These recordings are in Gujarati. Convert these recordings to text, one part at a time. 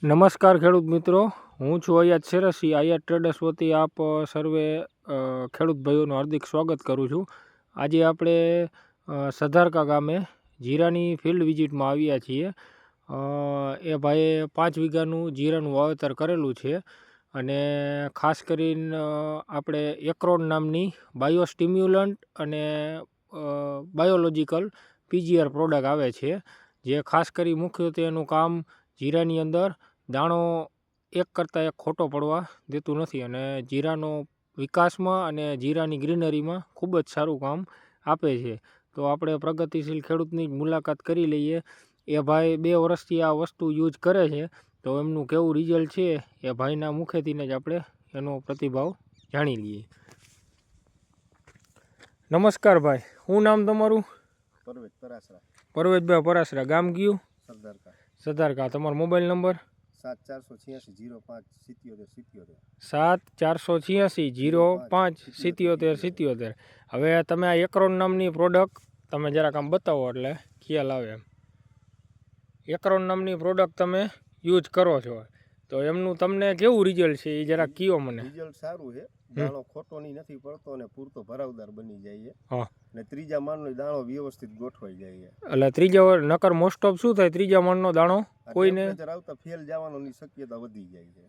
નમસ્કાર ખેડૂત મિત્રો, હું છું આયાત શેરસી. આયાત ટ્રેડર્સ વતી આપ સર્વે ખેડૂત ભાઈઓનું હાર્દિક સ્વાગત કરું છું. આજે આપણે સધારકા ગામે જીરાની ફિલ્ડ વિઝિટમાં આવ્યા છીએ. એ ભાઈએ 5 વીઘાનું જીરાનું વાવેતર કરેલું છે અને ખાસ કરીને આપણે એક્રોન નામની બાયો સ્ટિમ્યુલન્ટ અને બાયોલોજિકલ પીજીઆર પ્રોડક્ટ આવે છે, જે ખાસ કરી મુખ્યત્વે એનું કામ જીરાની અંદર દાણો એક કરતાં એક ખોટો પડવા દેતું નથી અને જીરાનો વિકાસમાં અને જીરાની ગ્રીનરીમાં ખૂબ જ સારું કામ આપે છે. તો આપણે પ્રગતિશીલ ખેડૂતની મુલાકાત કરી લઈએ. એ ભાઈ 2 વર્ષથી આ વસ્તુ યુઝ કરે છે, તો એમનું કેવું રિઝલ્ટ છે એ ભાઈના મુખેથીને જ આપણે એનો પ્રતિભાવ જાણી લઈએ. નમસ્કાર ભાઈ, શું નામ તમારું? પરવેજ પરાસરા. પરવેજભાઈ પરાસરા, ગામ કયું? સરદારકા. સધારકા. તમારો મોબાઈલ નંબર? 7486057777. હવે તમે આ એક્રોન નામની પ્રોડક્ટ તમે જરાક આમ બતાવો એટલે ખ્યાલ આવે એમ. એક્રોન નામની પ્રોડક્ટ તમે યુઝ કરો છો, તો એમનું તમને કેવું રિઝલ્ટ છે એ જરાક કયો મને. રિઝલ્ટ સારું છે, દાણો ખોટો નથી પડતો અને પૂરતો ભરાવદાર બની જાય છે. હા, અને ત્રીજા માળનો દાણો વ્યવસ્થિત ગોઠવાઈ જાય છે. એટલે ત્રીજા નકર મોસ્ટ ઓફ શું થાય, ત્રીજા માળનો દાણો કોઈને આવતા ફેલ જવાની શક્યતા વધી જાય છે.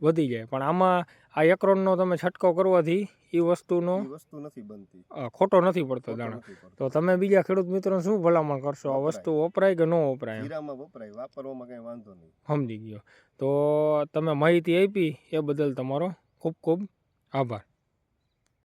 પણ આમાં આ એક્રોનનો તમે છંટકાવ કરવાથી એ વસ્તુ નથી બનતી, ખોટો નથી પડતો દાણો. તો તમે બીજા ખેડૂત મિત્રોને શું ભલામણ કરશો, આ વસ્તુ વપરાય કે ન વપરાય? જીરામાં વપરાય, વાપરવામાં કઈ વાંધો નહીં. સમજી ગયો. તો તમે માહિતી આપી એ બદલ તમારો ખૂબ ખૂબ આભાર.